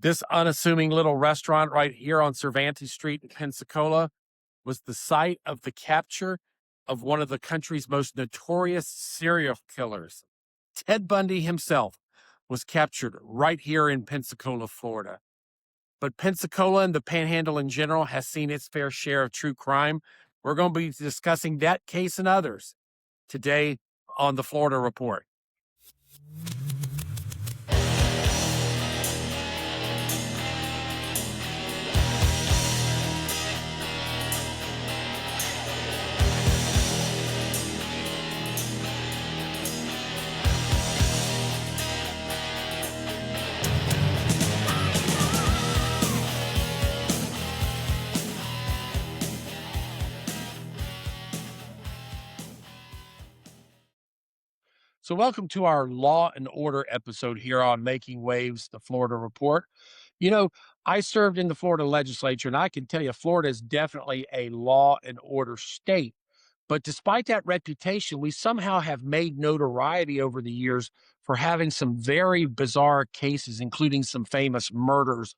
This unassuming little restaurant right here on Cervantes Street in Pensacola was the site of the capture of one of the country's most notorious serial killers. Ted Bundy himself was captured right here in Pensacola, Florida. But Pensacola and the Panhandle in general has seen its fair share of true crime. We're going to be discussing that case and others today on the Florida Report. So, welcome to our Law and Order episode here on Making Waves, the Florida Report. You know, I served in the Florida legislature, and I can tell you, Florida is definitely a law and order state. But despite that reputation, we somehow have made notoriety over the years for having some very bizarre cases, including some famous murders.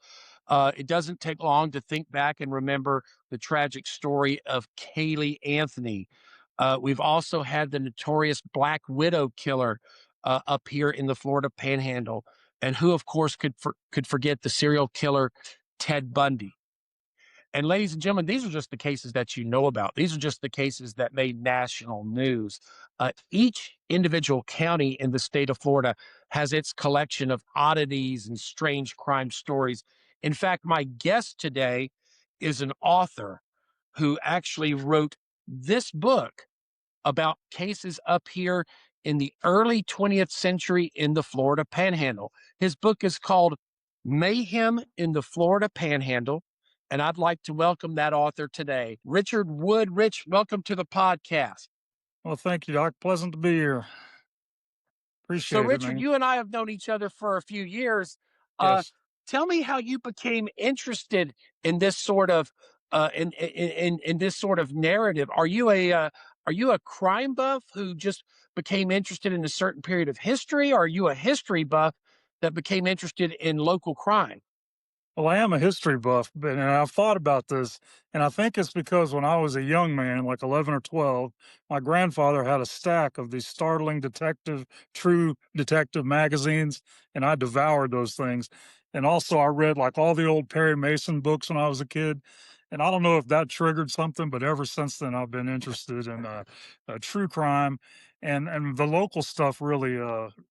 It doesn't take long to think back and remember the tragic story of Kaylee Anthony. We've also had the notorious Black Widow killer up here in the Florida Panhandle, and who, of course, could forget the serial killer Ted Bundy. And ladies and gentlemen, these are just the cases that you know about. These are just the cases that made national news. Each individual county in the state of Florida has its collection of oddities and strange crime stories. In fact, my guest today is an author who actually wrote this book about cases up here in the early 20th century in the Florida Panhandle. His book is called Mayhem in the Florida Panhandle, and I'd like to welcome that author today, Richard Wood. Rich, welcome to the podcast. Well, thank you, Doc. Pleasant to be here. So, Appreciate it, Richard, man. you and I have known each other for a few years. Yes. Tell me how you became interested in this sort of in this sort of narrative. Are you a crime buff who just became interested in a certain period of history, or are you a history buff that became interested in local crime? Well, I am a history buff, but and I've thought about this, and I think it's because when I was a young man, like 11 or 12, my grandfather had a stack of these startling true detective magazines, and I devoured those things. And also, I read like all the old Perry Mason books when I was a kid. And I don't know if that triggered something, but ever since then, I've been interested in true crime, and the local stuff really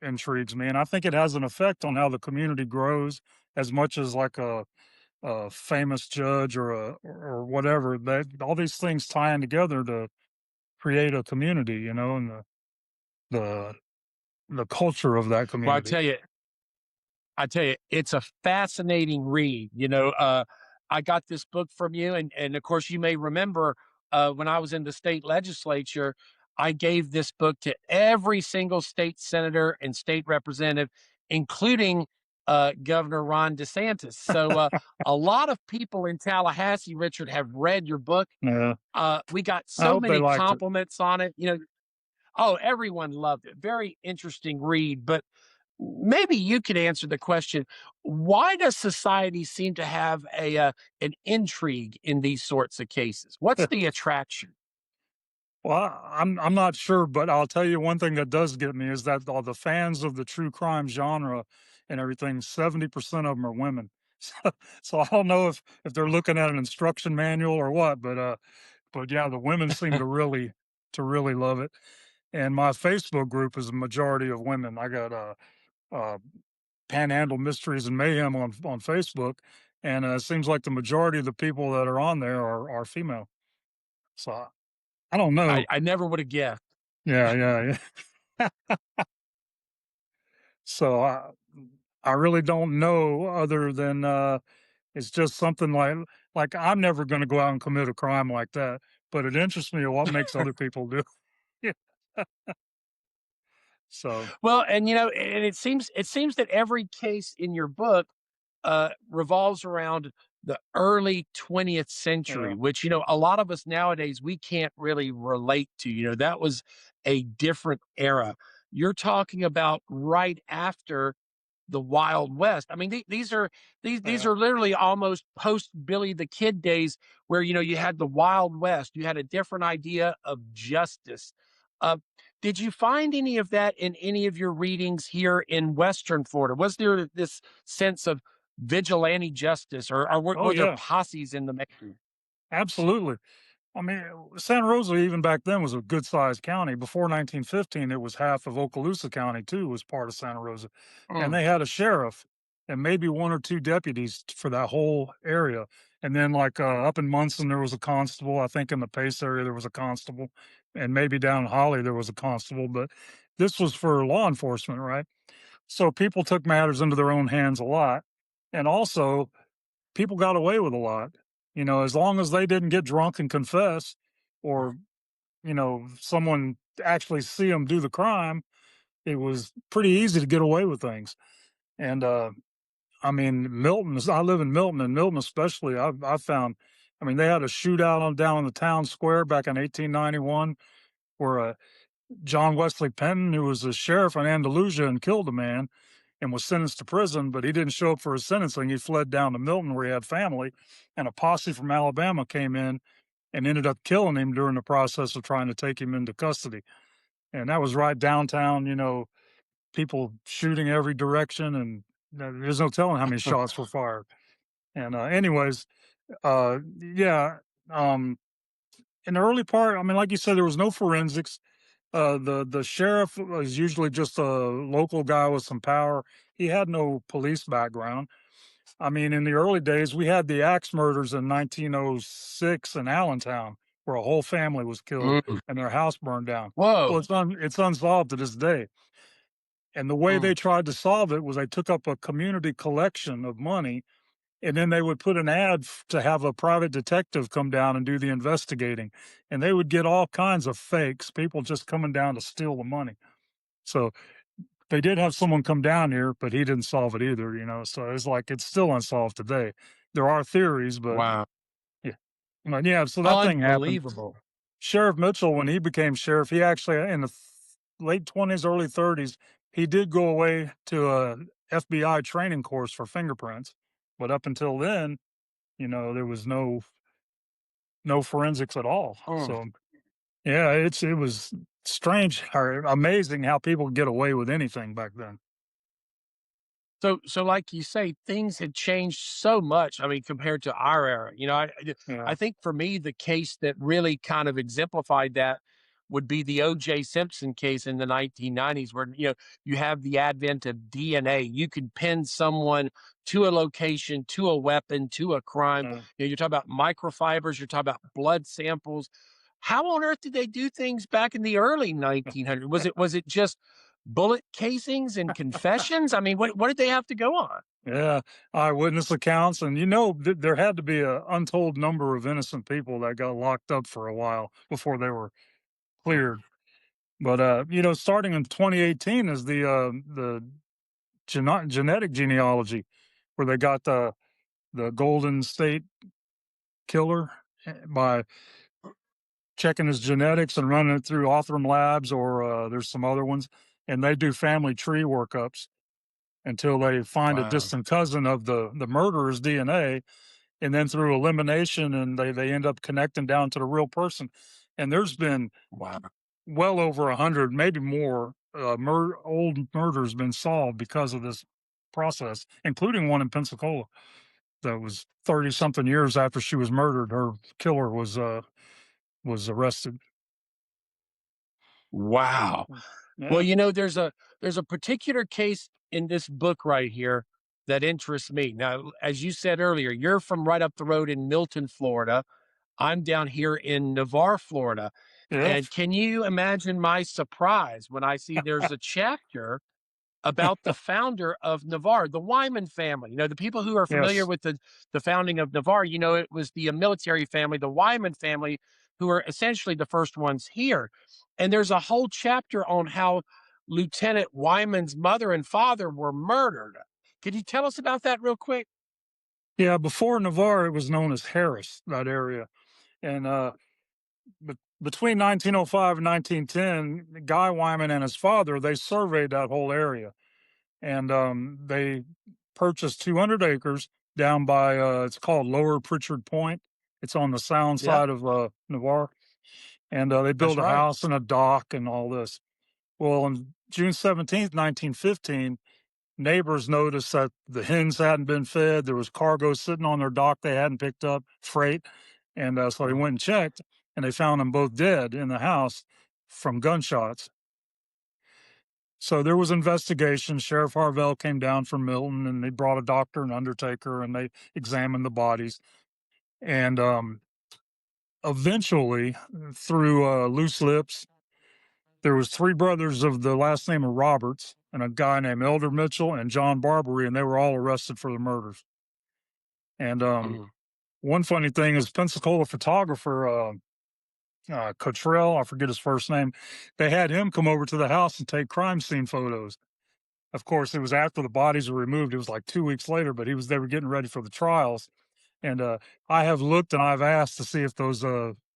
intrigues me. And I think it has an effect on how the community grows as much as like a famous judge or whatever. That all these things tie in together to create a community, and the the culture of that Well, community. I tell you, it's a fascinating read. I got this book from you, and of course, you may remember when I was in the state legislature, I gave this book to every single state senator and state representative, including Governor Ron DeSantis. So a lot of people in Tallahassee, Richard, have read your book. Yeah, We got I so hope they many liked it. compliments on it. Oh, everyone loved it. Very interesting read, but maybe you could answer the question: why does society seem to have an intrigue in these sorts of cases? What's the attraction? Well, I'm not sure, but I'll tell you one thing that does get me is that all the fans of the true crime genre and everything, 70% of them are women. So I don't know if they're looking at an instruction manual or what, but yeah, the women seem to really love it. And my Facebook group is a majority of women. I got uh Panhandle Mysteries and Mayhem on Facebook, and it seems like the majority of the people that are on there are female. So I don't know. I never would have guessed. Yeah, yeah, yeah. So I really don't know other than it's just something like I'm never going to go out and commit a crime like that, but it interests me what makes other people do. Yeah. So Well, and and it seems that every case in your book revolves around the early 20th century, yeah, which a lot of us nowadays we can't really relate to. That was a different era. You're talking about right after the Wild West. I mean, these Yeah. are literally almost post Billy the Kid days where you had the Wild West. You had a different idea of justice. Uh, did you find any of that in any of your readings here in Western Florida? Was there this sense of vigilante justice, or Oh were there yeah, posses in the making? absolutely. I mean, Santa Rosa even back then was a good sized county. Before 1915, it was half of Okaloosa County too was part of Santa Rosa, and Mm, they had a sheriff and maybe one or two deputies for that whole area. And then, like up in Munson, there was a constable. I think in the Pace area there was a constable, and maybe down in Holly there was a constable. But this was for law enforcement, right? So people took matters into their own hands a lot, and also people got away with a lot. As long as they didn't get drunk and confess, or someone actually see them do the crime, it was pretty easy to get away with things. And I mean, Milton. I live in Milton, and Milton especially. I found. I mean, they had a shootout on down in the town square back in 1891, where John Wesley Penton, who was the sheriff in Andalusia and killed a man and was sentenced to prison, but he didn't show up for his sentencing. He fled down to Milton where he had family, and a posse from Alabama came in and ended up killing him during the process of trying to take him into custody. And that was right downtown, people shooting every direction, and there's no telling how many shots were fired. And anyways, yeah, um, in the early part, I mean, like you said, there was no forensics. The sheriff was usually just a local guy with some power. He had no police background. I mean, in the early days, we had the axe murders in 1906 in Allentown, where a whole family was killed mm. and their house burned down. Well, Whoa. it's unsolved to this day. And the way Mm, they tried to solve it was they took up a community collection of money, and then they would put an ad to have a private detective come down and do the investigating. And they would get all kinds of fakes, people just coming down to steal the money. So they did have someone come down here, but he didn't solve it either. So it's like it's still unsolved today. There are theories, but wow. yeah. But yeah, so that thing happened. Unbelievable. Sheriff Mitchell, when he became sheriff, he actually in the late 20s, early 30s, he did go away to a FBI training course for fingerprints. But up until then, there was no forensics at all. Mm. So yeah, it was strange or amazing how people get away with anything back then. So like you say, things had changed so much, I mean, compared to our era. Yeah. I think for me, the case that really kind of exemplified that would be the O.J. Simpson case in the 1990s, where, you have the advent of DNA. You can pin someone to a location, to a weapon, to a crime. Yeah. You're talking about microfibers, you're talking about blood samples. How on earth did they do things back in the early 1900s? Was it just bullet casings and confessions? I mean, what did they have to go on? Yeah, eyewitness accounts, and there had to be a untold number of innocent people that got locked up for a while before they were cleared. But starting in 2018 is the genetic genealogy, where they got the Golden State Killer by checking his genetics and running it through Othram Labs, or there's some other ones, and they do family tree workups until they find a Wow. distant cousin of the murderer's DNA, and then through elimination, and they end up connecting down to the real person. And there's been Wow. well over 100, maybe more, old murders been solved because of this process, including one in Pensacola that was 30 something years after she was murdered. Her killer was arrested. Wow. Well, Yeah. there's a particular case in this book right here that interests me. Now, as you said earlier, you're from right up the road in Milton, Florida. I'm down here in Navarre, Florida. Yeah. And can you imagine my surprise when I see there's a chapter about the founder of Navarre, the Wyman family. The people who are familiar Yes. with the founding of Navarre, it was the military family, the Wyman family, who are essentially the first ones here. And there's a whole chapter on how Lieutenant Wyman's mother and father were murdered. Could you tell us about that real quick? Yeah. Before Navarre, it was known as Harris, that area. And between 1905 and 1910, Guy Wyman and his father, they surveyed that whole area. and they purchased 200 acres down by it's called Lower Pritchard Point. It's on the sound Yep, side of Navarre, and they that's built a right. house and a dock and all this. Well, on June 17th, 1915, neighbors noticed that the hens hadn't been fed. There was cargo sitting on their dock they hadn't picked up, freight, and so they Mhm. went and checked, and they found them both dead in the house from gunshots. So there was investigation. Sheriff Harvell came down from Milton, and they brought a doctor and undertaker, and they examined the bodies. And eventually, through loose lips, there was three brothers of the last name of Roberts, and a guy named Elder Mitchell and John Barbary, and they were all arrested for the murders. And Mhm. one funny thing is Pensacola photographer Cottrell, I forget his first name, they had him come over to the house and take crime scene photos. Of course, it was after the bodies were removed. It was like 2 weeks later, but they were getting ready for the trials. And I have looked and I've asked to see if those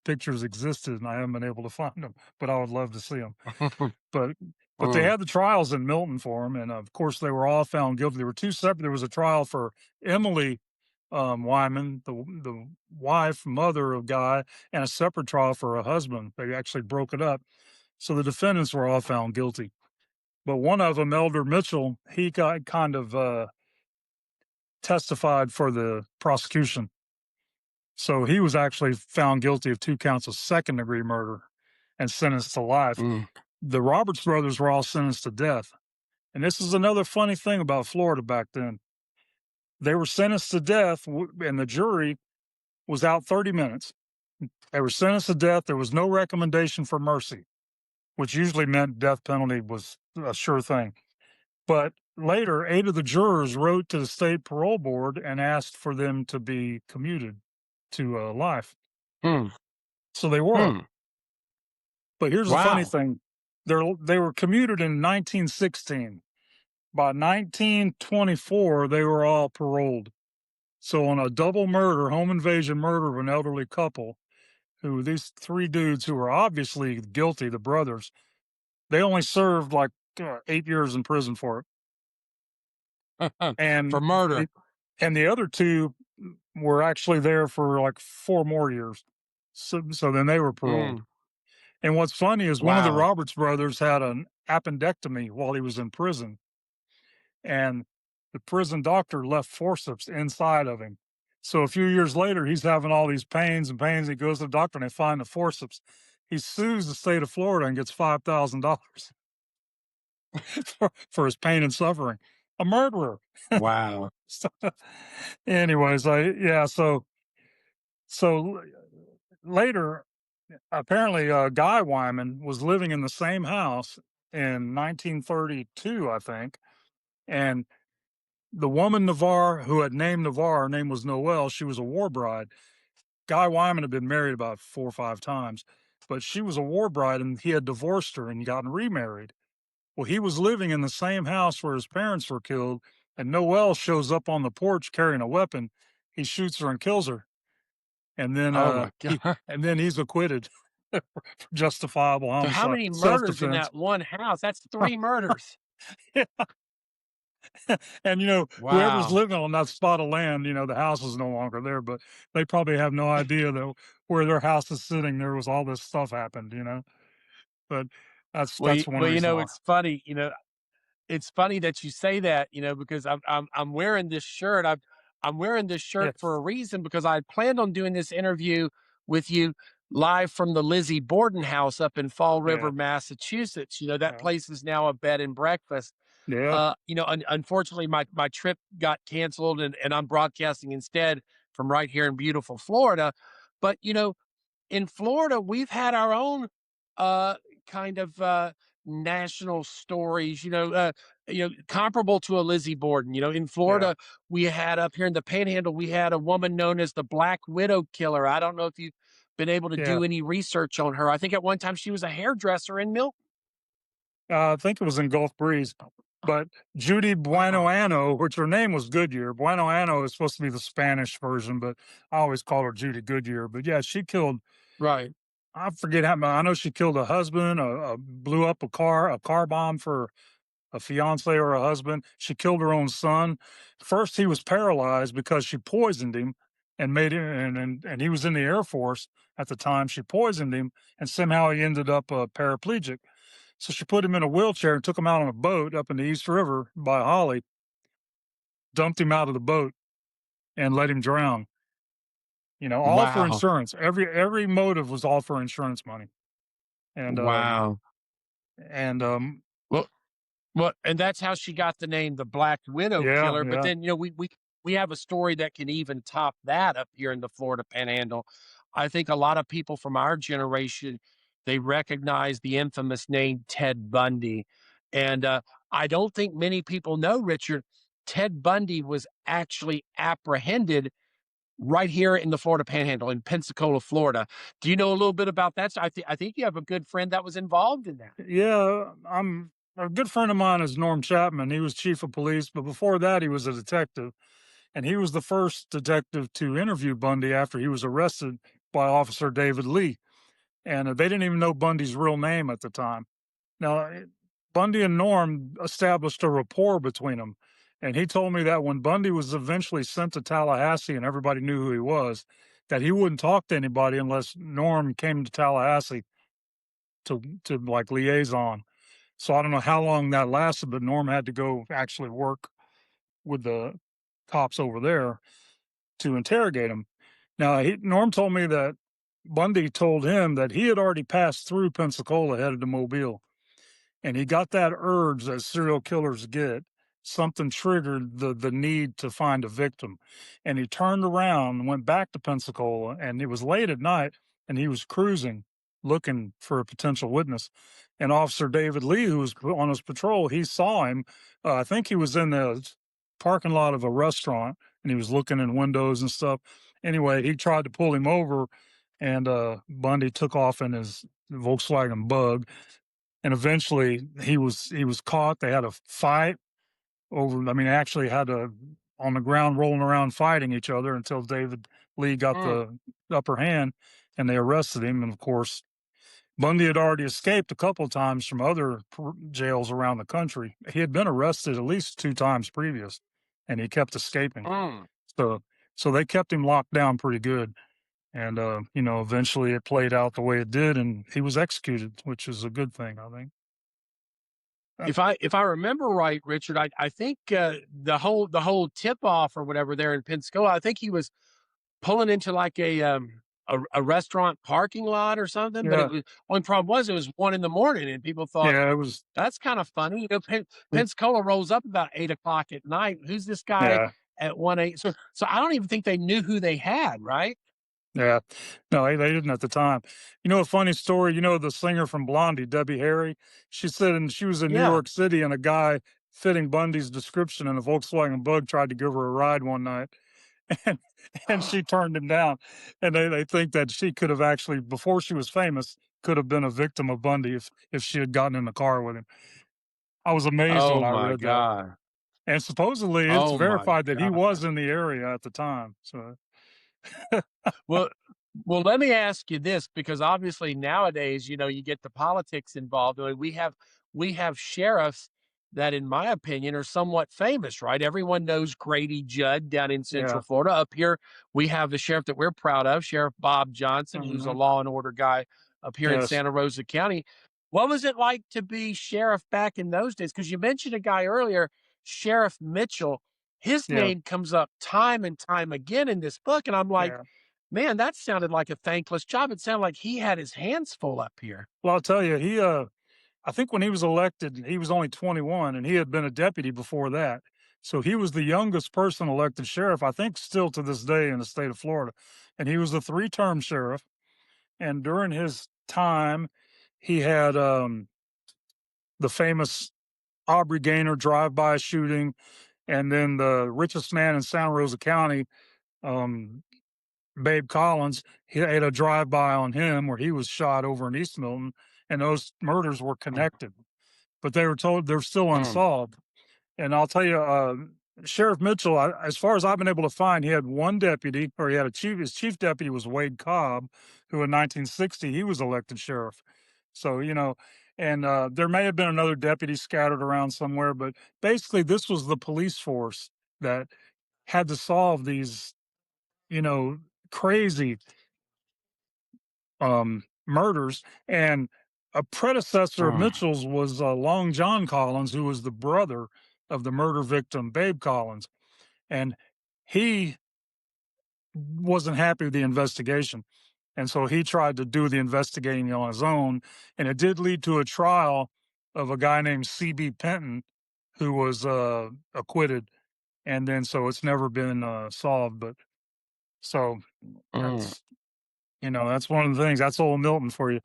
pictures existed, and I haven't been able to find them. But I would love to see them. But they Mm, had the trials in Milton for them, and of course they were all found guilty. There were two separate. There was a trial for Emily Wyman, the wife, mother of Guy, and a separate trial for her husband. They actually broke it up, so the defendants were all found guilty. But one of them, Elder Mitchell, he got kind of testified for the prosecution. So he was actually found guilty of 2 counts of second degree murder and sentenced to life. mm, The Roberts brothers were all sentenced to death. And this is another funny thing about Florida back then. They were sentenced to death, and the jury was out 30 minutes. They were sentenced to death. There was no recommendation for mercy, which usually meant death penalty was a sure thing. But later, 8 of the jurors wrote to the state parole board and asked for them to be commuted to life. hmm, So they were. hmm. But here's the funny Wow. thing: they were commuted in 1916. By 1924, they were all paroled. So on a double murder, home invasion murder of an elderly couple, who these three dudes who were obviously guilty, the brothers, they only served like 8 years in prison for it, For and murder. the other two were actually there for like 4 more years. So then they were paroled. Mm, And what's funny is one of the wow. Roberts brothers had an appendectomy while he was in prison, and the prison doctor left forceps inside of him. So a few years later, he's having all these pains and pains. He goes to the doctor and they find the forceps. He sues the state of Florida and gets $5,000 for his pain and suffering. A murderer. Wow. So, anyways, so later, apparently, Guy Wyman was living in the same house in 1932, I think, and the woman Navarre who had named Navarre, her name was Noelle. She was a war bride. Guy Wyman had been married about 4 or 5 times, but she was a war bride and he had divorced her and gotten remarried. Well, he was living in the same house where his parents were killed, and Noelle shows up on the porch carrying a weapon. He shoots her and kills her, and then Oh my God. he's acquitted for justifiable So how homicide, many self murders in defense. that one house? That's three murders. And whoever's Wow. living on that spot of land, the house is no longer there, but they probably have no idea that where their house is sitting, there was all this stuff happened. But that's one reason why. It's funny. It's funny that you say that, because I'm wearing this shirt. I'm wearing this shirt for Yes. a reason because I planned on doing this interview with you live from the Lizzie Borden house up in Fall River, Yeah. Massachusetts. That Yeah. place is now a bed and breakfast. Yeah. Unfortunately, my trip got canceled, and I'm broadcasting instead from right here in beautiful Florida. But in Florida, we've had our own uh, kind of national stories, comparable to a Lizzie Borden. In Yeah. Florida, we had up here in the Panhandle, we had a woman known as the Black Widow Killer. I don't know if you've been able to Yeah. do any research on her. I think at one time she was a hairdresser in Milton. I think it was in Gulf Breeze. But Judy Wow. Buenoano, which her name was Goodyear. Buenoano is supposed to be the Spanish version, but I always call her Judy Goodyear. But yeah, she killed, Right. I forget how many. I know she killed a husband, blew up a car bomb for a fiance or a husband. She killed her own son. First, he was paralyzed because she poisoned him and made him, and he was in the Air Force at the time. She poisoned him, and somehow he ended up paraplegic. So she put him in a wheelchair and took him out on a boat up in the East River by Holly, dumped him out of the boat, and let him drown. All for Wow. insurance. Every motive was all for insurance money. And Wow. and Well, well, and that's how she got the name the Black Widow yeah, Killer. But yeah. then, we have a story that can even top that up here in the Florida Panhandle. I think a lot of people from our generation, they recognize the infamous name Ted Bundy. And I don't think many people know, Richard, Ted Bundy was actually apprehended right here in the Florida Panhandle in Pensacola, Florida. Do you know a little bit about that? So I think you have a good friend that was involved in that. Yeah, I'm a good friend of mine is Norm Chapman. He was chief of police, but before that, he was a detective, and he was the first detective to interview Bundy after he was arrested by Officer David Lee. And they didn't even know Bundy's real name at the time. Now, Bundy and Norm established a rapport between them, and he told me that when Bundy was eventually sent to Tallahassee and everybody knew who he was, that he wouldn't talk to anybody unless Norm came to Tallahassee to like liaison. So I don't know how long that lasted, but Norm had to go actually work with the cops over there to interrogate him. Now, Norm told me that Bundy told him that he had already passed through Pensacola headed to Mobile, and he got that urge that serial killers get. Something triggered the need to find a victim, and he turned around and went back to Pensacola. And it was late at night, and he was cruising, looking for a potential witness. And Officer David Lee, who was on his patrol, he saw him. I think he was in the parking lot of a restaurant, and he was looking in windows and stuff. Anyway, he tried to pull him over, and Bundy took off in his Volkswagen Bug, and eventually he was caught. They had a fight over. I mean, they actually had a on the ground rolling around fighting each other until David Lee got Mm. the upper hand, and they arrested him. And of course, Bundy had already escaped a couple of times from other jails around the country. He had been arrested at least 2 times previous, and he kept escaping. Mm. So so they kept him locked down pretty good. And eventually it played out the way it did, and he was executed, which is a good thing, I think. Uh, If I remember right, Richard, I think the whole tip off or whatever there in Pensacola, I think he was pulling into like a restaurant parking lot or something. But it yeah, was only problem was it was 1 in the morning, and people thought yeah, it was. that's kind of funny. Pensacola rolls up about 8 o'clock at night. Who's this guy Yeah, at 1 8? So I don't even think they knew who they had, right? yeah. No, they didn't at the time. A funny story. The singer from Blondie, Debbie Harry. She said, and she was in New Yeah. York City, and a guy fitting Bundy's description in a Volkswagen Bug tried to give her a ride one night, and she turned him down. And they think that she could have actually, before she was famous, could have been a victim of Bundy if she had gotten in the car with him. I was amazed when Oh I my read that. god. And supposedly it's Oh my verified that he god. was in the area at the time. So Well, well, let me ask you this because obviously nowadays, you get the politics involved. I mean, we have sheriffs that, in my opinion, are somewhat famous, right? Everyone knows Grady Judd down in yeah. Central Florida. Up here, we have the sheriff that we're proud of, Sheriff Bob Johnson, who's a Mhm. law and order guy up here in Yes. Santa Rosa County. What was it like to be sheriff back in those days? Because you mentioned a guy earlier, Sheriff Mitchell. His Yeah. name comes up time and time again in this book, and I'm like, Yeah. man, that sounded like a thankless job. It sounded like he had his hands full up here. Well, I'll tell you, I think when he was elected, he was only 21, and he had been a deputy before that. So he was the youngest person elected sheriff, I think still to this day in the state of Florida. And he was a 3-term sheriff. And during his time, he had the famous Aubrey Gaynor drive-by shooting, and then the richest man in Santa Rosa County, um, Babe Collins, he had a drive-by on him where he was shot over in East Milton, and those murders were Mm, connected, but they were told they're still mm, unsolved. And I'll tell you, Sheriff Mitchell, as far as I've been able to find, he had one deputy, or he had a chief. His chief deputy was Wade Cobb, who in 1960 he was elected sheriff. So And there may have been another deputy scattered around somewhere, but basically, this was the police force that had to solve these, you know, crazy murders. And a predecessor of Mm, Mitchell's was Long John Collins, who was the brother of the murder victim, Babe Collins. And he wasn't happy with the investigation. And so he tried to do the investigating on his own. And it did lead to a trial of a guy named C.B. Penton, who was acquitted. And then so it's never been solved. But so mm. that's, that's one of the things. That's old Milton for you.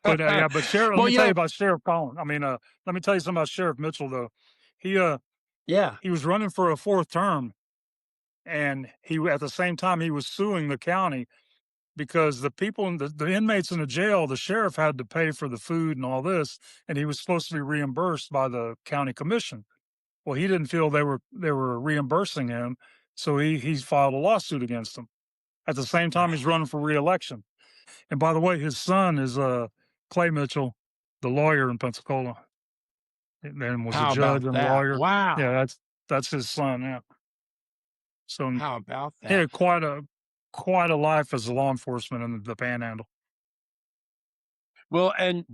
But yeah, but Sheriff, let Well, me tell you about Sheriff Collins. Let me tell you something about Sheriff Mitchell, though. He uh, yeah. he was running for a fourth term, and he at the same time he was suing the county because the people in the inmates in the jail, the sheriff had to pay for the food and all this, and he was supposed to be reimbursed by the county commission. Well, he didn't feel they were reimbursing him, so he filed a lawsuit against them. At the same time, he's running for reelection. And by the way, his son is Clay Mitchell, the lawyer in Pensacola, and was a How about judge and that? lawyer. Yeah, Wow. that's his son. Yeah, so How about he that? had quite a life as a law enforcement in the Panhandle. Well, and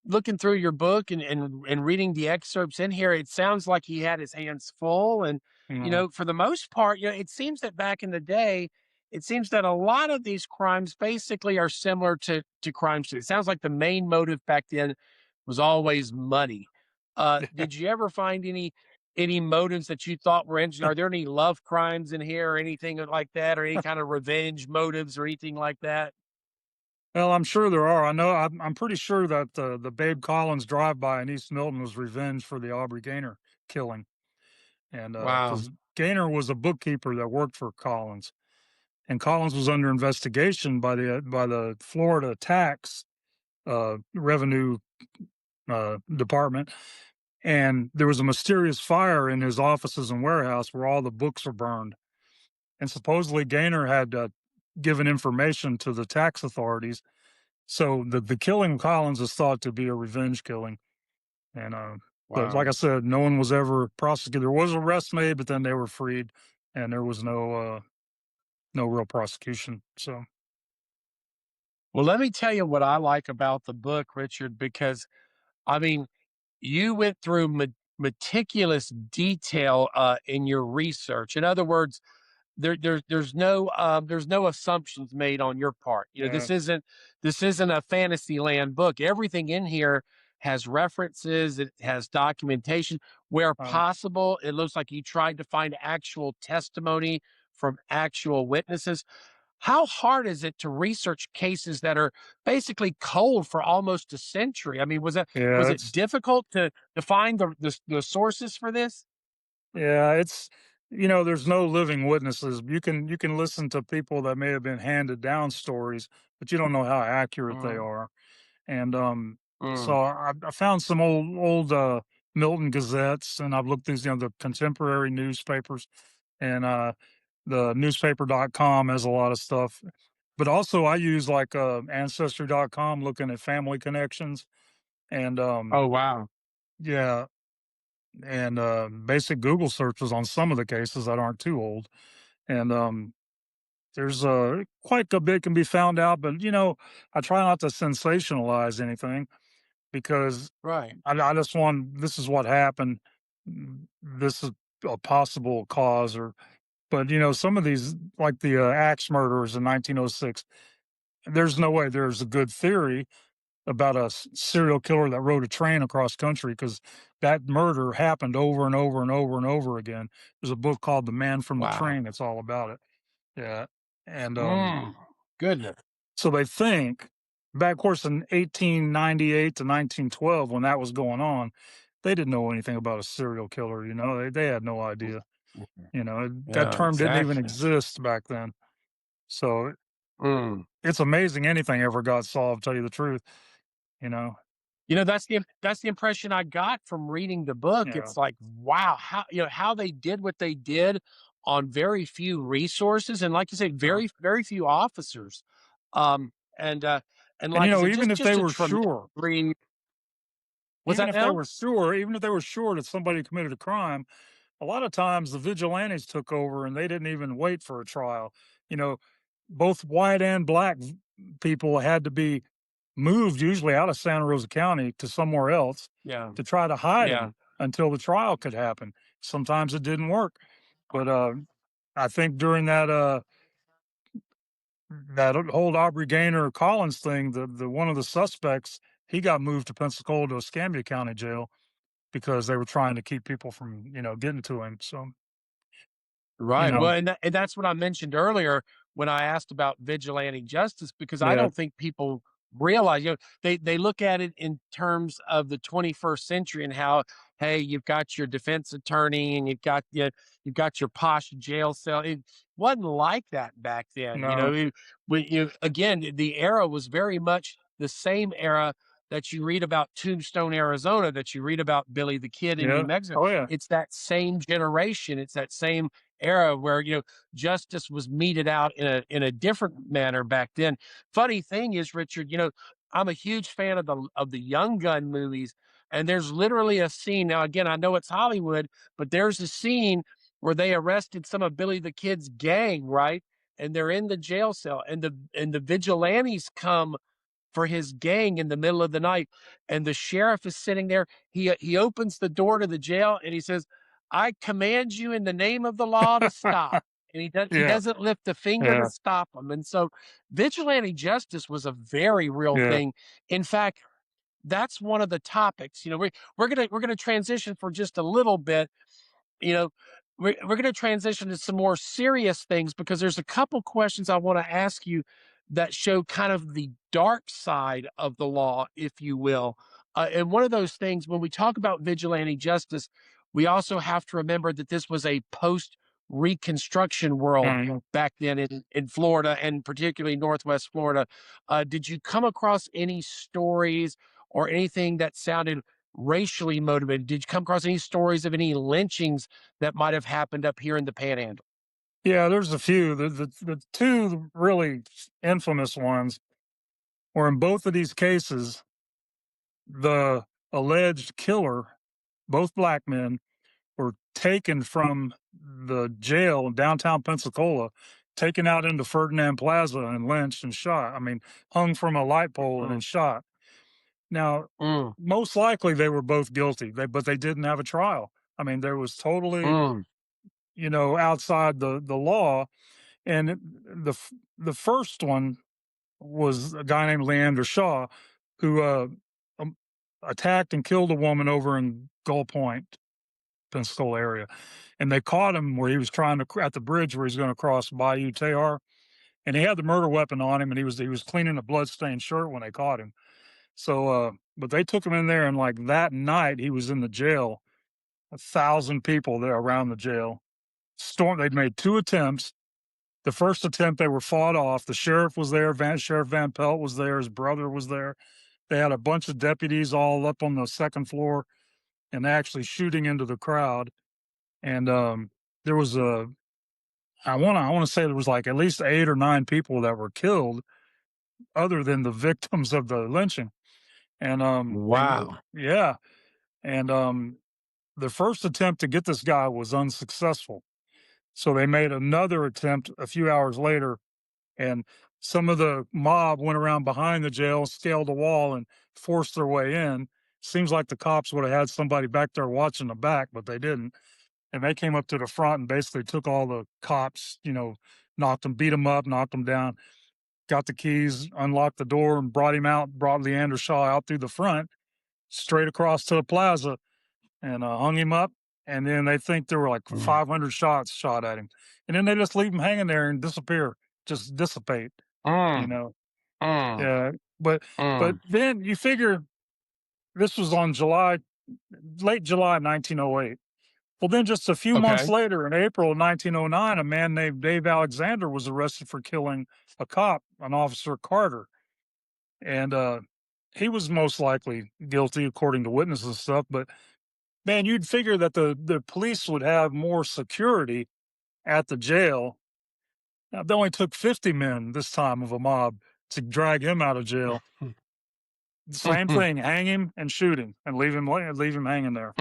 looking through your book and reading the excerpts in here, it sounds like he had his hands full. And, You know, for the most part, it seems that back in the day, it seems that a lot of these crimes basically are similar to crimes today. It sounds like the main motive back then was always money. Did you ever find any motives that you thought were interesting? Are there any love crimes in here or anything like that, or any kind of revenge motives or anything like that? Well, I'm sure there are. I'm pretty sure that the Babe Collins drive-by in East Milton was revenge for the Aubrey Gaynor killing, and Wow. because Gaynor was a bookkeeper that worked for Collins, and Collins was under investigation by the Florida tax revenue department, and there was a mysterious fire in his offices and warehouse where all the books were burned, and supposedly Gaynor had given information to the tax authorities. So the killing of Collins is thought to be a revenge killing, and but like I Wow. said, no one was ever prosecuted. There was arrests made, but then they were freed, and there was no real prosecution. So Well, let me tell you what I like about the book, Richard, because I mean, you went through meticulous detail in your research. In other words, there's no assumptions made on your part. yeah, This isn't a fantasy land book. Everything in here has references, it has documentation. Where uh, possible, it looks like you tried to find actual testimony from actual witnesses. How hard is it to research cases that are basically cold for almost a century? I mean, was yeah, it difficult to find the sources for this? it's there's no living witnesses. You can listen to people that may have been handed down stories, but you don't know how accurate they Mm, are. And mm. so I found some old Milton Gazettes, and I've looked through the contemporary newspapers, and the newspaper.com has a lot of stuff. But also I use like ancestry.com looking at family connections, and Oh, wow. yeah, and basic Google searches on some of the cases that aren't too old. And there's quite a bit can be found out, but I try not to sensationalize anything because Right. I just want this is what happened. This is a possible cause, or but some of these, like the axe murderers in 1906. There's no way there's a good theory about a serial killer that rode a train across country because that murder happened over and over and over and over again. There's a book called "The Man from the Wow. Train" that's all about it. Yeah, and Mm, goodness. so they think back, of course, in 1898 to 1912, when that was going on, they didn't know anything about a serial killer. They had no idea. That Yeah, term didn't even exactly. exist back then. So Mm. it's amazing anything ever got solved. Tell you the truth, you know. That's the impression I got from reading the book. Yeah, It's like, wow, how they did what they did on very few resources, and like you said, uh, very few officers. And And And, like I said, even if they just a were tremendous sure green. What's even that if they now? were sure even if they were sure that somebody committed a crime, a lot of times the vigilantes took over and they didn't even wait for a trial. You know, both white and black people had to be moved usually out of Santa Rosa County to somewhere else Yeah, to try to hide yeah. them until the trial could happen. Sometimes it didn't work, but I think during that whole Aubrey Gaynor Collins thing, the one of the suspects, he got moved to Pensacola to Escambia County Jail because they were trying to keep people from, getting to him. So, you Right. know, Well, and that's what I mentioned earlier when I asked about vigilante justice, because I yeah, don't think people realize, they look at it in terms of the 21st century and how, hey, you've got your defense attorney and you've got your posh jail cell. It wasn't like that back then. no, Again, the era was very much the same era that you read about Tombstone, Arizona, that you read about Billy the Kid in New yeah, Mexico. oh yeah, It's that same generation. It's that same era where justice was meted out in a different manner back then. Funny thing is, Richard, I'm a huge fan of the Young Gun movies, and there's literally a scene. Now, again, I know it's Hollywood, but there's a scene where they arrested some of Billy the Kid's gang, right? And they're in the jail cell, and the vigilantes come for his gang in the middle of the night, and the sheriff is sitting there. He opens the door to the jail and he says, "I command you in the name of the law to stop." And he yeah, doesn't lift a finger to yeah, stop them. And so vigilante justice was a very real yeah, thing. In fact, that's one of the topics. We're gonna transition for just a little bit. you know, we're going to transition to some more serious things because there's a couple questions I want to ask you that show kind of the dark side of the law, if you will. And one of those things, when we talk about vigilante justice, we also have to remember that this was a post Reconstruction world mhm. back then in Florida and particularly Northwest Florida. Did you come across any stories or anything that sounded racially motivated? Did you come across any stories of any lynchings that might have happened up here in the Panhandle? Yeah, there's a few. The two really infamous ones were in both of these cases, the alleged killer, both black men, were taken from the jail in downtown Pensacola, taken out into Ferdinand Plaza and lynched and shot. I mean, hung from a light pole and then Mm, shot. Now, mm, most likely they were both guilty, but they didn't have a trial. I mean, there was totally, mm, outside the law. And the first one was a guy named Leander Shaw, who um, attacked and killed a woman over in Gull Point, Pensacola area, and they caught him where he was trying to at the bridge where he's going to cross Bayou Tejar, and he had the murder weapon on him, and he was cleaning a bloodstained shirt when they caught him. So, but they took him in there, and like that night, he was in the jail. 1,000 people there around the jail. Storm. They'd made two attempts. The first attempt, they were fought off. The sheriff was there. Sheriff Van Pelt was there. His brother was there. They had a bunch of deputies all up on the second floor and actually shooting into the crowd. And there was I want to say there was like at least 8 or 9 people that were killed, other than the victims of the lynching. And wow. yeah, and the first attempt to get this guy was unsuccessful. So they made another attempt a few hours later, and some of the mob went around behind the jail, scaled the wall, and forced their way in. Seems like the cops would have had somebody back there watching the back, but they didn't. And they came up to the front and basically took all the cops, knocked them, beat them up, knocked them down, got the keys, unlocked the door, and brought him out, brought Leander Shaw out through the front, straight across to the plaza, and hung him up. And then they think there were like Mm, 500 shots shot at him. And then they just leave him hanging there and disappear, just dissipate, you mm, know. mm, Yeah. But mm. then you figure this was on late July 1908. Well, then just a few months Okay. later, in April of 1909, a man named Dave Alexander was arrested for killing a cop, an officer Carter. And he was most likely guilty, according to witnesses and stuff. But man, you'd figure that the police would have more security at the jail. Now, they only took 50 men this time of a mob. to drag him out of jail. Same thing, hang him and shoot him and leave him hanging there.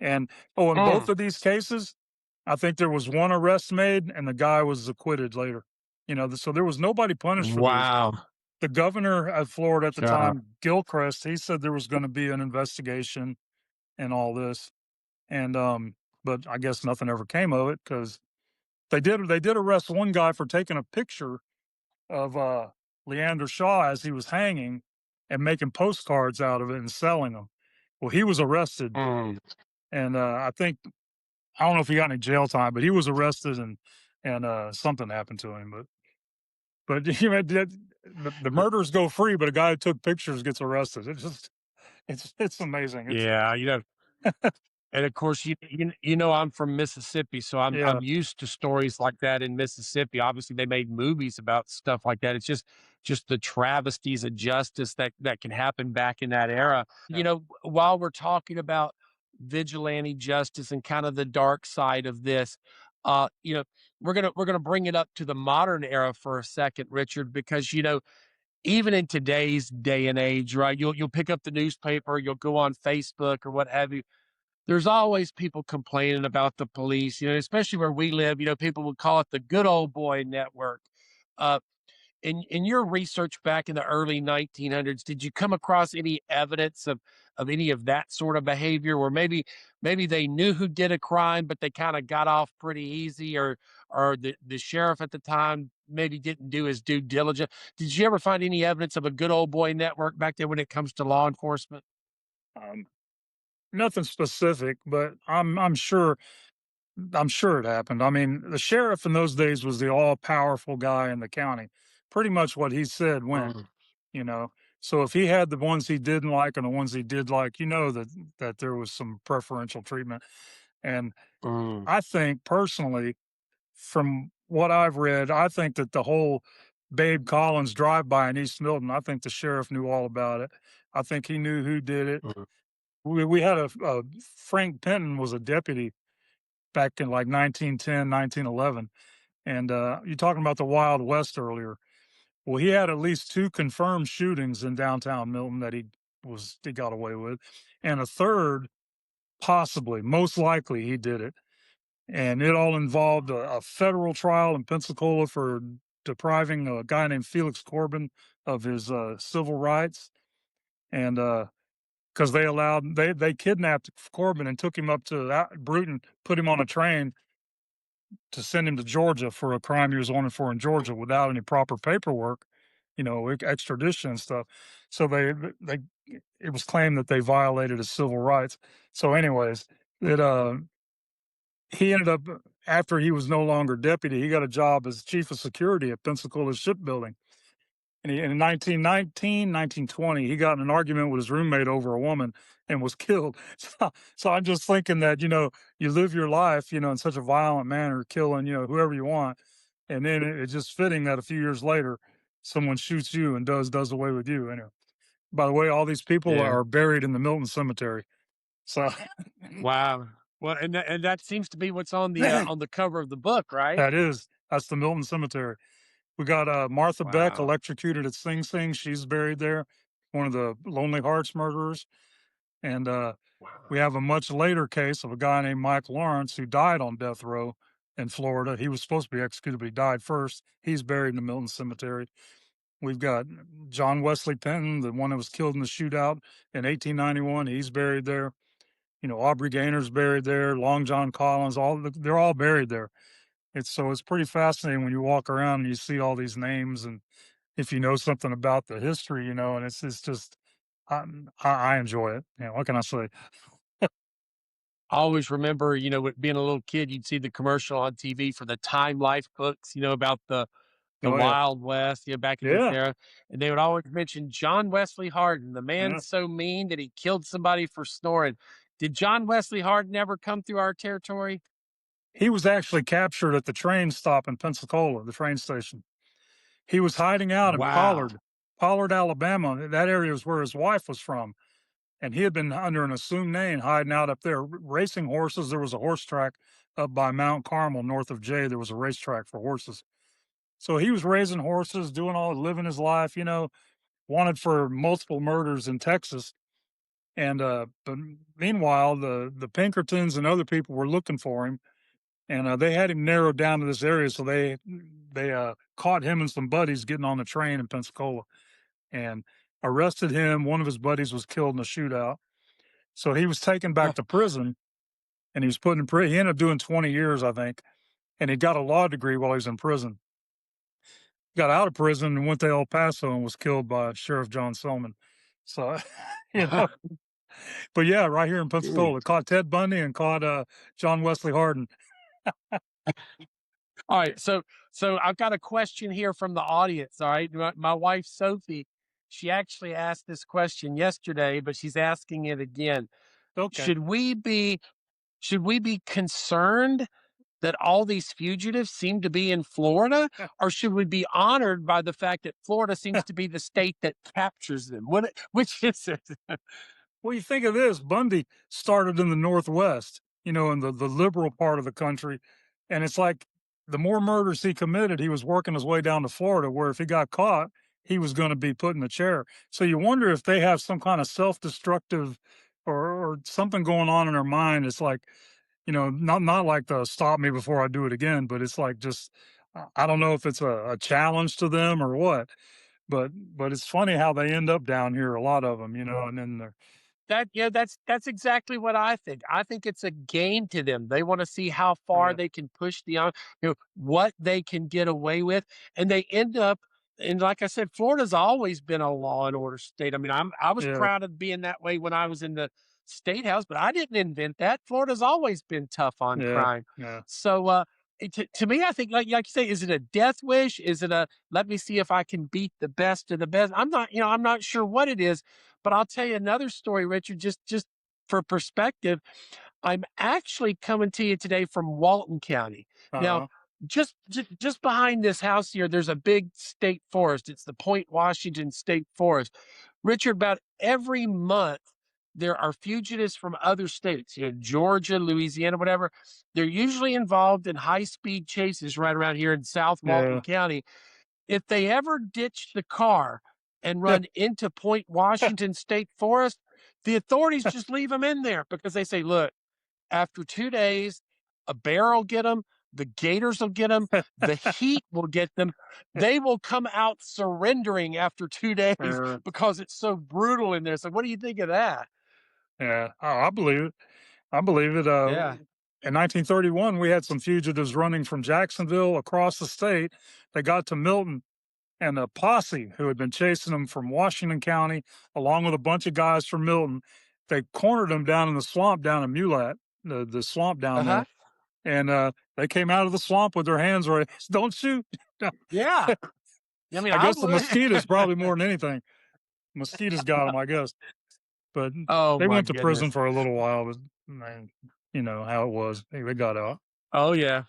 And oh, in both of these cases, I think there was one arrest made and the guy was acquitted later. So there was nobody punished for these. Wow. The governor of Florida at the Yeah. time, Gilchrist, he said there was going to be an investigation and all this, and but I guess nothing ever came of it because they did arrest one guy for taking a picture of Leander Shaw as he was hanging and making postcards out of it and selling them. Well, he was arrested, Mm. and I don't know if he got any jail time, but he was arrested and something happened to him. But the murders go free, but a guy who took pictures gets arrested. It's amazing. Yeah, and of course, I'm from Mississippi, so I'm Yeah. used to stories like that in Mississippi. Obviously, they made movies about stuff like that. It's just the travesties of justice that can happen back in that era. Yeah. While we're talking about vigilante justice and kind of the dark side of this, uh, you know, we're gonna bring it up to the modern era for a second, Richard, because even in today's day and age, right? You'll pick up the newspaper, you'll go on Facebook or what have you. There's always people complaining about the police, especially where we live. People would call it the good old boy network. Uh, in your research back in the early 1900s, did you come across any evidence of any of that sort of behavior, where maybe they knew who did a crime, but they kind of got off pretty easy, or the sheriff at the time maybe didn't do his due diligence? Did you ever find any evidence of a good old boy network back there when it comes to law enforcement? Um, Nothing specific, but I'm sure it happened. I mean, the sheriff in those days was the all-powerful guy in the county. Pretty much what he said went, Mm, you know. So if he had the ones he didn't like and the ones he did like, that there was some preferential treatment. And mm, I think personally, from what I've read, I think that the whole Babe Collins drive-by in East Milton, I think the sheriff knew all about it. I think he knew who did it. mm, We had Frank Penton was a deputy back in like 1910, 1911. And you're talking about the Wild West earlier. Well, he had at least two confirmed shootings in downtown Milton that he got away with, and a third, possibly, most likely, he did it. And it all involved a federal trial in Pensacola for depriving a guy named Felix Corbin of his civil rights, and because they kidnapped Corbin and took him up to Bruton, put him on a train to send him to Georgia for a crime he was wanted for in Georgia without any proper paperwork, extradition and stuff. So they it was claimed that they violated his civil rights. So, anyways, it he ended up, after he was no longer deputy, he got a job as chief of security at Pensacola Shipbuilding. And in 1920, he got in an argument with his roommate over a woman and was killed. So I'm just thinking that, you live your life, in such a violent manner, killing, whoever you want. And then it's just fitting that a few years later, someone shoots you and does away with you. Anyway, by the way, all these people yeah. are buried in the Milton Cemetery. So Wow. Well, and that seems to be what's that on the cover of the book, right? that's the Milton Cemetery. We got Martha Beck Wow. electrocuted at Sing Sing. She's buried there, one of the Lonely Hearts murderers. And we Wow. have a much later case of a guy named Mike Lawrence who died on death row in Florida. He was supposed to be executed, but he died first. He's buried in the Milton Cemetery. We've got John Wesley Penton, the one that was killed in the shootout in 1891. He's buried there. Aubrey Gaynor's buried there. Long John Collins, they're all buried there. It's pretty fascinating when you walk around and you see all these names, and if you know something about the history, and it's just I enjoy it. What can I say? I always remember, with being a little kid, you'd see the commercial on TV for the Time Life books, about the Oh yeah, Wild West, back in this yeah, era, and they would always mention John Wesley Hardin, the man yeah. so mean that he killed somebody for snoring. Did John Wesley Hardin ever come through our territory? He was actually captured at the train stop in Pensacola, the train station. He was hiding out in Wow. Pollard, Alabama. That area was where his wife was from, and he had been under an assumed name hiding out up there racing horses. There was a horse track up by Mount Carmel north of Jay. There was a racetrack for horses. So he was raising horses, doing all living his life, wanted for multiple murders in Texas. And but meanwhile, the Pinkertons and other people were looking for him, and they had him narrowed down to this area. So they caught him and some buddies getting on the train in Pensacola and arrested him. One of his buddies was killed in a shootout. So he was taken back Huh. to prison, and he was put in prison. He ended up doing 20 years, I think, and he got a law degree while he was in prison. Got out of prison and went to El Paso and was killed by Sheriff John Selman. So, you know, but yeah, right here in Pensacola, Jeez. caught Ted Bundy and caught John Wesley Harden. All right, so I've got a question here from the audience. All right, my wife Sophie, she actually asked this question yesterday, but she's asking it again. Okay. Should we be should we be concerned that all these fugitives seem to be in Florida, or should we be honored by the fact that Florida seems to be the state that captures them? Which is it? Well, you think of this, Bundy started in the Northwest, in the liberal part of the country. And it's like the more murders he committed, he was working his way down to Florida, where if he got caught, he was going to be put in the chair. So you wonder if they have some kind of self destructive or something going on in their mind. It's like, not like the stop me before I do it again, but it's like just, I don't know if it's a challenge to them or what. But it's funny how they end up down here, a lot of them, and then they're, That's exactly what I think. I think it's a game to them. They want to see how far yeah, they can push what they can get away with, and they end up. And like I said, Florida's always been a law and order state. I mean, I was yeah. proud of being that way when I was in the state house, but I didn't invent that. Florida's always been tough on Yeah, crime. yeah, So, to me, I think, like you say, is it a death wish? Is it a let me see if I can beat the best of the best? I'm not sure what it is, but I'll tell you another story, Richard, just for perspective. I'm actually coming to you today from Walton County. Now, uh-huh, just behind this house here, there's a big state forest. It's the Point Washington State Forest. Richard, about every month there are fugitives from other states, Georgia, Louisiana, whatever. They're usually involved in high-speed chases right around here in South Walton yeah, County. If they ever ditch the car and run into Point Washington State Forest, the authorities just leave them in there because they say, look, after 2 days, a bear will get them, the gators will get them, the heat will get them. They will come out surrendering after 2 days yeah, because it's so brutal in there. So what do you think of that? yeah. Oh, I believe it. I believe it. Yeah. In 1931, we had some fugitives running from Jacksonville across the state. They got to Milton, and a posse who had been chasing them from Washington County, along with a bunch of guys from Milton, they cornered them down in the swamp down in Mulat, the swamp down Uh-huh. there. And they came out of the swamp with their hands raised. Don't shoot. Yeah. I mean, I I guess the would. mosquitoes probably more than anything. Mosquitoes got them, I guess. But Oh they my went to prison goodness. for a little while, but man, you know how it was. They got out. Oh yeah.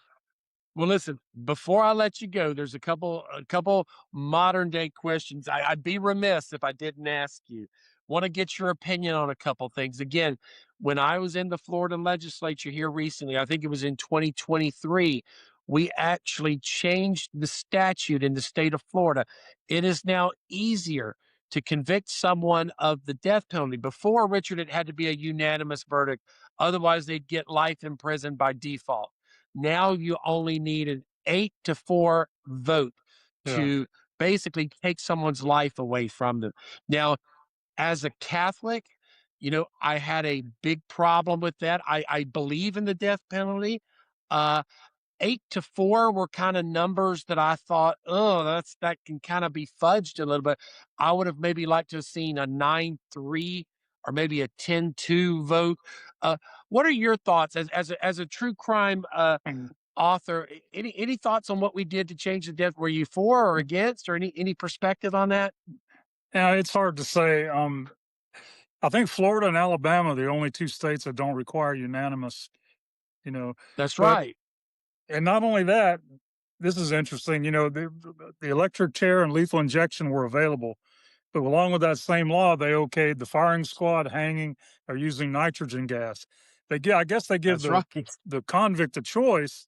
Well, listen, before I let you go, there's a couple modern day questions. I'd be remiss if I didn't ask you. Want to get your opinion on a couple things. Again, when I was in the Florida legislature here recently, I think it was in 2023, we actually changed the statute in the state of Florida. It is now easier to convict someone of the death penalty. Before, Richard, it had to be a unanimous verdict. Otherwise, they'd get life in prison by default. Now you only need an 8-4 vote Yeah. to basically take someone's life away from them. Now, as a Catholic, I had a big problem with that. I believe in the death penalty. Uh, 8-4 were kind of numbers that I thought, oh, that can kind of be fudged a little bit. I would have maybe liked to have seen a 9-3 or maybe a 10-2 vote. What are your thoughts as a true crime Mm. author? Any thoughts on what we did to change the death? Were you for or against, or any perspective on that? Yeah, it's hard to say. I think Florida and Alabama are the only two states that don't require unanimous, you know. That's But right. and not only that, this is interesting. The electric chair and lethal injection were available, but along with that same law, they okayed the firing squad, hanging, or using nitrogen gas. I guess they give That's right. the convict a choice,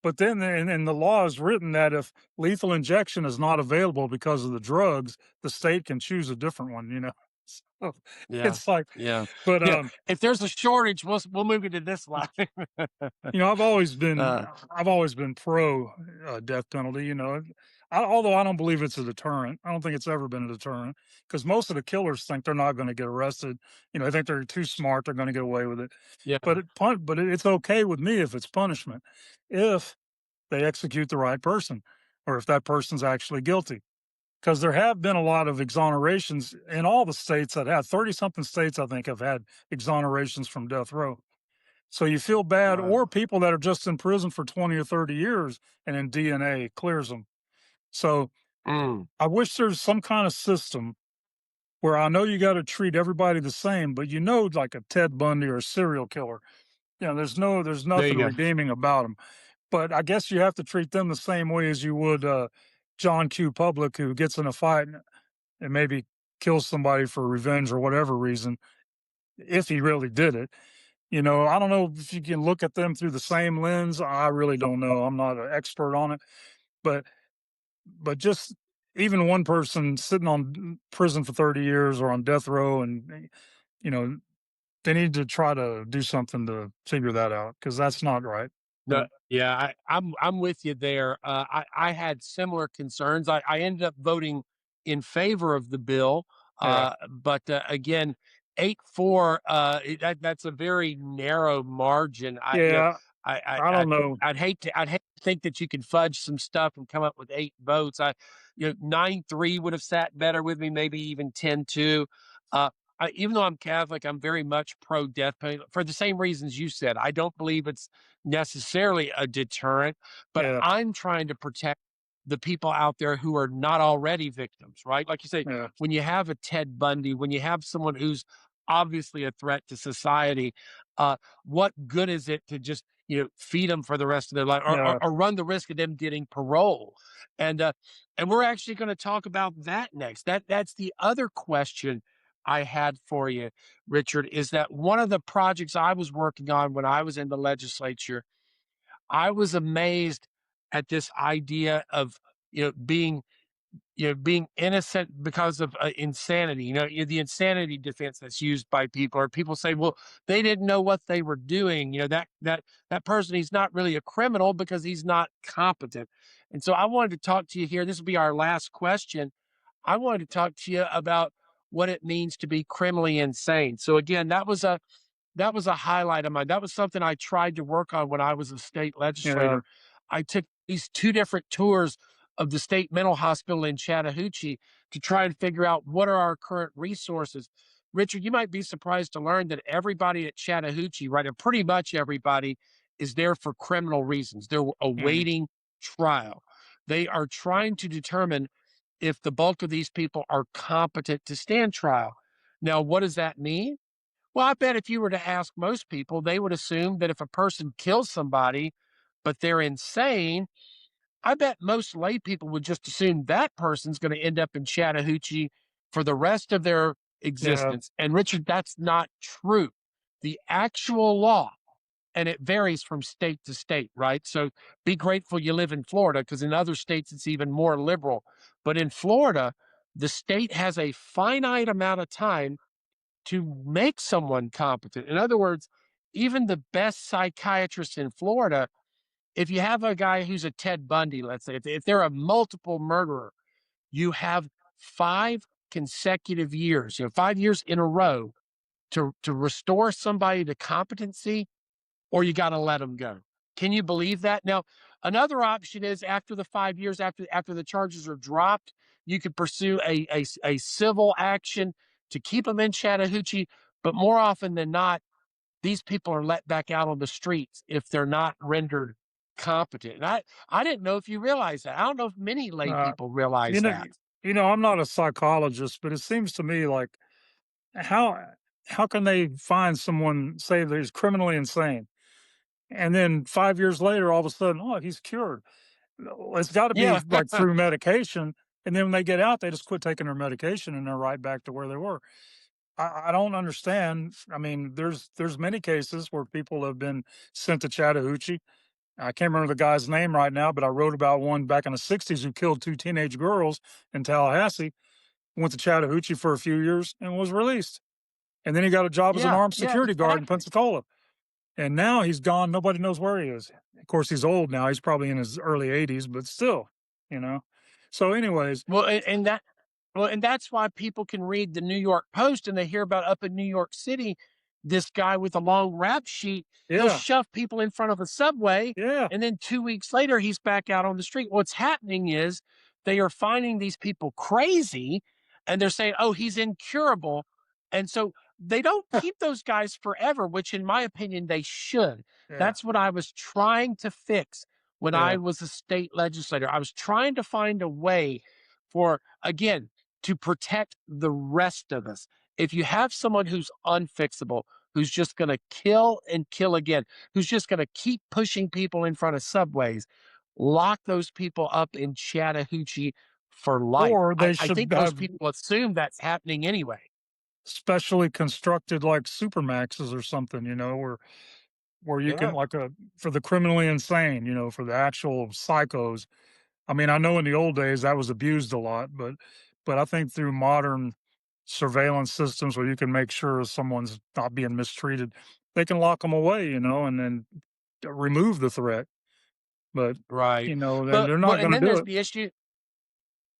But then in the law is written that if lethal injection is not available because of the drugs, the state can choose a different one, you know? So Yeah. it's like, Yeah. but Yeah. If there's a shortage, we'll move into this line. you know, uh, I've always been pro death penalty. You know, although I don't believe it's a deterrent. I don't think it's ever been a deterrent because most of the killers think they're not going to get arrested. You know, they think they're too smart. They're going to get away with it. yeah. It's okay with me if it's punishment, if they execute the right person, or if that person's actually guilty. Because there have been a lot of exonerations in all the states that have 30 something states, I think, have had exonerations from death row. So you feel bad, Wow. or people that are just in prison for 20 or 30 years and then DNA clears them. So Mm. I wish there's some kind of system where I know you got to treat everybody the same, but you know, like a Ted Bundy or a serial killer, you know, there's There you nothing go. redeeming about them. But I guess you have to treat them the same way as you would John Q. Public, who gets in a fight and maybe kills somebody for revenge or whatever reason, if he really did it. You know, I don't know if you can look at them through the same lens. I really don't know. I'm not an expert on it, but just even one person sitting on prison for 30 years or on death row, and you know, they need to try to do something to figure that out because that's not right. No, Yeah, yeah, I'm with you there. I had similar concerns. I ended up voting in favor of the bill, yeah, but again, 8-4. That's a very narrow margin. yeah. I don't know. I'd hate to think that you could fudge some stuff and come up with 8 votes. 9-3 would have sat better with me. Maybe even 10-2. Uh, even though I'm Catholic, I'm very much pro death penalty for the same reasons you said. I don't believe it's necessarily a deterrent, but Yeah, I'm trying to protect the people out there who are not already victims, right? Like you say, yeah, when you have a Ted Bundy, when you have someone who's obviously a threat to society, uh, what good is it to just feed them for the rest of their life, or, or, yeah, or run the risk of them getting parole? And and we're actually going to talk about that next. That's the other question I had for you, Richard, is that one of the projects I was working on when I was in the legislature, I was amazed at this idea of being being innocent because of insanity. The insanity defense that's used by people, or people say, well, they didn't know what they were doing. That person, he's not really a criminal because he's not competent. And so I wanted to talk to you here. This will be our last question. I wanted to talk to you about what it means to be criminally insane. So again, that was a highlight of mine. That was something I tried to work on when I was a state yeah, legislator. I took these two different tours of the state mental hospital in Chattahoochee to try and figure out what are our current resources. Richard, you might be surprised to learn that everybody at Chattahoochee, right, and pretty much everybody is there for criminal reasons. They're mm, awaiting trial. They are trying to determine if the bulk of these people are competent to stand trial. Now, what does that mean? Well, I bet if you were to ask most people, they would assume that if a person kills somebody, but they're insane, I bet most lay people would just assume that person's going to end up in Chattahoochee for the rest of their yeah, existence. And Richard, that's not true. The actual law, and it varies from state to state, right? So be grateful you live in Florida, because in other states it's even more liberal. But in Florida, the state has a finite amount of time to make someone competent. In other words, even the best psychiatrists in Florida, if you have a guy who's a Ted Bundy, let's say, if they're a multiple murderer, you have 5 consecutive years, 5 years in a row to restore somebody to competency, or you got to let them go. Can you believe that? Now, another option is after the 5 years, after the charges are dropped, you could pursue a civil action to keep them in Chattahoochee. But more often than not, these people are let back out on the streets if they're not rendered competent. And I didn't know if you realize that. I don't know if many lay uh, people you realize know, that. I'm not a psychologist, but it seems to me like how can they find someone say that he's criminally insane, and then 5 years later, all of a sudden, oh, he's cured? No, it's got to be Yeah. like through medication, and then when they get out, they just quit taking their medication, and they're right back to where they were. I don't understand. I mean, there's many cases where people have been sent to Chattahoochee, I can't remember the guy's name right now, but I wrote about one back in the '60s who killed two teenage girls in Tallahassee. Went to Chattahoochee for a few years and was released. And then he got a job as an Yeah, armed yeah, security guard in exactly. Pensacola. And now he's gone. Nobody knows where he is. Of course, he's old now. He's probably in his early 80s, but still, you know. So, anyways, Well, and that well, and that's why people can read the New York Post and they hear about up in New York City, this guy with a long rap sheet, he'll yeah, shove people in front of a subway, yeah, and then 2 weeks later, he's back out on the street. What's happening is they are finding these people crazy, and they're saying, "Oh, he's incurable," and so they don't keep those guys forever, which in my opinion, they should. yeah, That's what I was trying to fix when I yeah. was a state legislator. I was trying to find a way for, again, to protect the rest of us. If you have someone who's unfixable, who's just going to kill and kill again, who's just going to keep pushing people in front of subways, lock those people up in Chattahoochee for life. Or I, they I should think most have people assume that's happening anyway. specially constructed like supermaxes or something, where you can Yeah, like a for the criminally insane, for the actual psychos. I mean, I know in the old days that was abused a lot, but I think through modern surveillance systems where you can make sure someone's not being mistreated, they can lock them away, and then remove the threat. But right. then But they're well, not and going to then do there's it. the issue.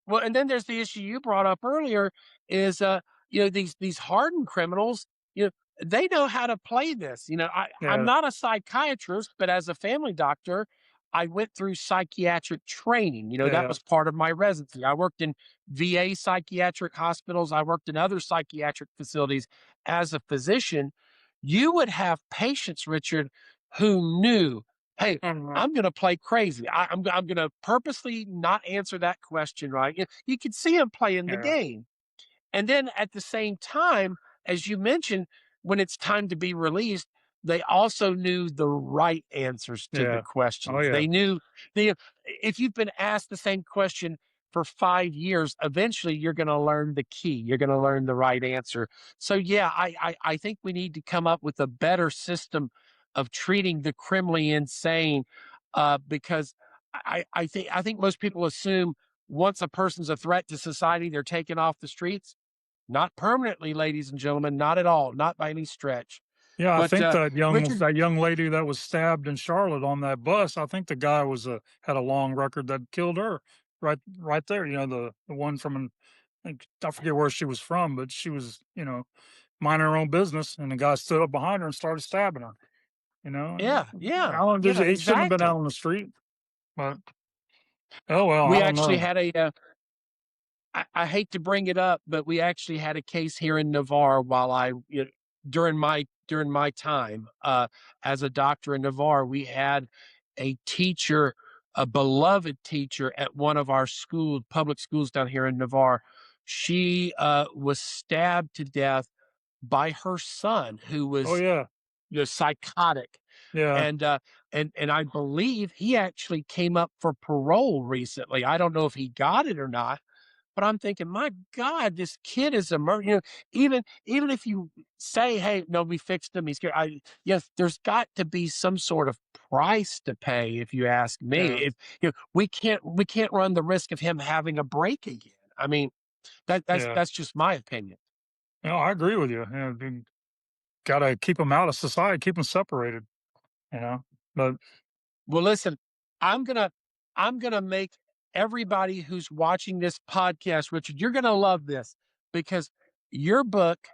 Well, and then there's the issue you brought up earlier is these hardened criminals, you know, they know how to play this. I'm Yeah, not a psychiatrist, but as a family doctor, I went through psychiatric training. That yeah, was part of my residency. I worked in VA psychiatric hospitals, I worked in other psychiatric facilities as a physician. You would have patients, Richard, who knew, hey, mhm, I'm going to play crazy. I'm going to purposely not answer that question right. You can see him playing the yeah, game. And then at the same time, as you mentioned, when it's time to be released, they also knew the right answers to the yeah. Oh questions. yeah, They knew the if you've been asked the same question for 5 years, eventually you're going to learn the key. You're going to learn the right answer. So yeah, I think we need to come up with a better system of treating the criminally insane, because I think most people assume once a person's a threat to society, they're taken off the streets. Not permanently, ladies and gentlemen, not at all, not by any stretch. yeah. I But, think Richard, that young lady that was stabbed in Charlotte on that bus. I think the guy had a long record that killed her. Right there. The one from I forget where she was from, but she was minding her own business, and the guy stood up behind her and started stabbing her. yeah, I yeah, don't, yeah, he shouldn't have been out exactly. on the street, but oh well, I We don't actually know. had I hate to bring it up, but we actually had a case here in Navarre while during my time as a doctor in Navarre. We had a teacher, a beloved teacher at one of our public schools down here in Navarre. She was stabbed to death by her son, who Oh was yeah, psychotic, yeah, and I believe he actually came up for parole recently. I don't know if he got it or not, but I'm thinking, my God, this kid is a murderer. Even if you say, "Hey, no, we fixed him. He's good." Yes, there's got to be some sort of price to pay, if you ask me. yeah, If we can't run the risk of him having a break again. I mean, yeah. that's just my opinion. No, I agree with you. Got to keep them out of society, keep them separated. You know, but Well, listen, I'm gonna I'm gonna make everybody who's watching this podcast, Richard, you're gonna love this because your book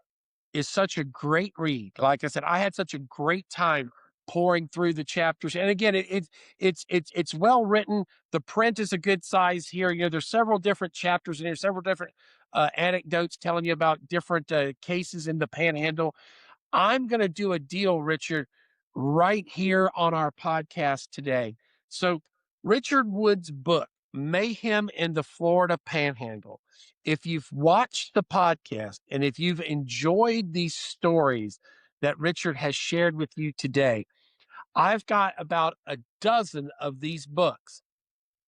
is such a great read. Like I said, I had such a great time pouring through the chapters. And again, it's well written. The print is a good size here. There's several different chapters in here, several different anecdotes telling you about different cases in the Panhandle. I'm going to do a deal, Richard, right here on our podcast today. So, Richard Wood's book, Mayhem in the Florida Panhandle. If you've watched the podcast and if you've enjoyed these stories that Richard has shared with you today, I've got about a dozen of these books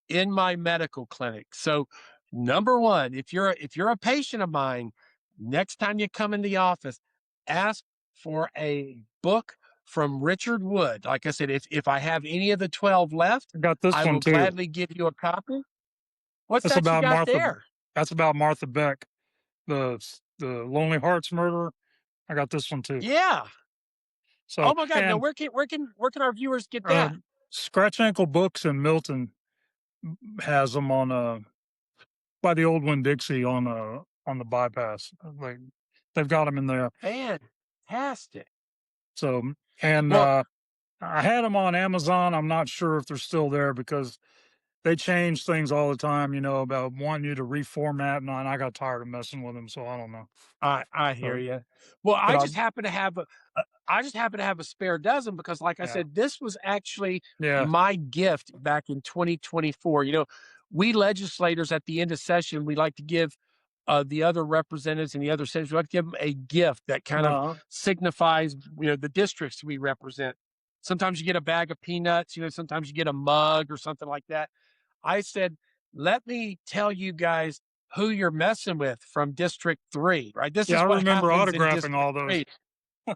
in my medical clinic. So, number one, if you're a patient of mine, next time you come in the office, ask for a book from Richard Wood. Like I said, if I have any of the 12 left, I got this I one will too. gladly give you a copy. What's That's that you about got Martha. there? That's about Martha Beck, the Lonely Hearts murderer. I got this one too. Yeah. So Oh my God. Now and where can our viewers get uh, that? Scratch Ankle Books in Milton has them on by the old Winn Dixie on the bypass. Like they've got them in there. Fantastic. So and Well, I had them on Amazon. I'm not sure if they're still there because they change things all the time, about wanting you to reformat, and I got tired of messing with them, so I don't know. I hear So, you. Well, but I I just happen to have I just happen to have a spare dozen because, like I yeah, said, this was actually yeah, my gift back in 2024. We legislators at the end of session, we like to give the other representatives and the other senators, we like to give them a gift that kind of uh signifies, the districts we represent. Sometimes you get a bag of peanuts, sometimes you get a mug or something like that. I said, let me tell you guys who you're messing with from District 3, right? This yeah. is I what remember happens in autographing District all those. 3.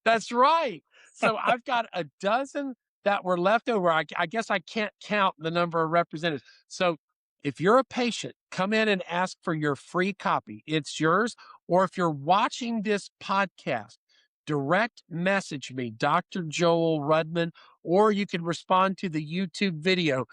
That's right. So I've got a dozen that were left over. I guess I can't count the number of representatives. So if you're a patient, come in and ask for your free copy. It's yours. Or if you're watching this podcast, direct message me, Dr. Joel Rudman, or you can respond to the YouTube video,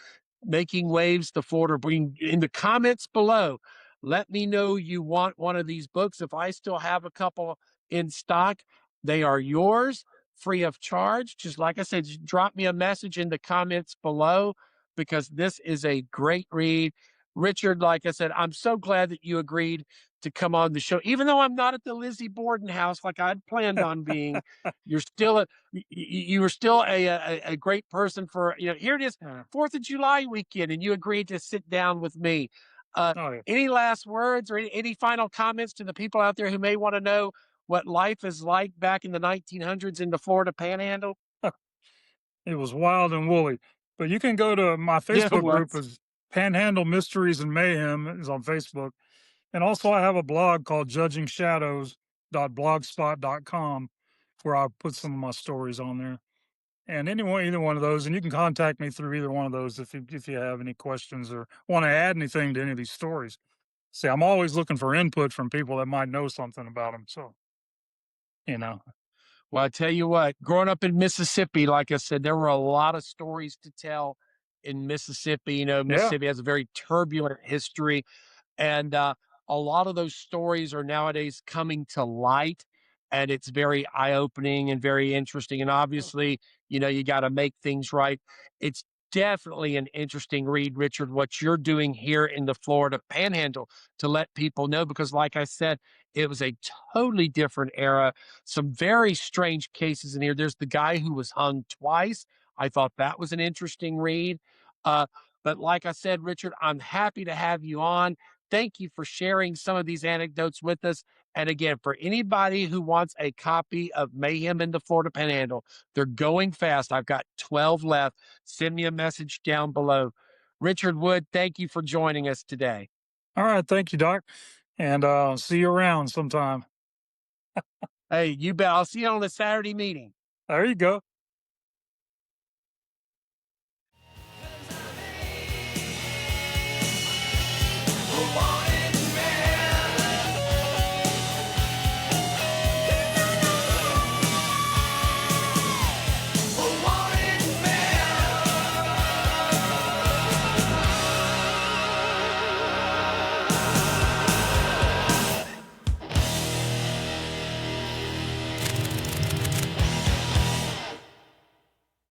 Making Waves the Florida Bring in the comments below. Let me know you want one of these books. If I still have a couple in stock, they are yours free of charge. Just like I said, just drop me a message in the comments below because this is a great read. Richard, like I said, I'm so glad that you agreed to come on the show, even though I'm not at the Lizzie Borden house like I'd planned on being. You're still you were still a great person for here it is, Yeah. 4th of July weekend, and you agreed to sit down with me. Uh, Oh yeah. any last words or any final comments to the people out there who may want to know what life is like back in the 1900s in the Florida Panhandle? It was wild and woolly. But you can go to my Yeah, it Facebook group was. is Panhandle Mysteries and Mayhem is on Facebook. And also I have a blog called JudgingShadows.blogspot.com where I put some of my stories on there. And either one of those, and you can contact me through either one of those if you have any questions or want to add anything to any of these stories. See, I'm always looking for input from people that might know something about them. So, you know, Well, I tell you what, growing up in Mississippi, like I said, there were a lot of stories to tell in Mississippi. yeah. Mississippi has a very turbulent history. And a lot of those stories are nowadays coming to light, and it's very eye opening and very interesting. And obviously, you got to make things right. It's definitely an interesting read, Richard, what you're doing here in the Florida Panhandle to let people know, because, like I said, it was a totally different era. Some very strange cases in here. There's the guy who was hung twice. I thought that was an interesting read. Uh, but like I said, Richard, I'm happy to have you on. Thank you for sharing some of these anecdotes with us. And again, for anybody who wants a copy of Mayhem in the Florida Panhandle, they're going fast. I've got 12 left. Send me a message down below. Richard Wood, thank you for joining us today. All right. Thank you, Doc. And see you around sometime. Hey, you bet. I'll see you on the Saturday meeting. There you go.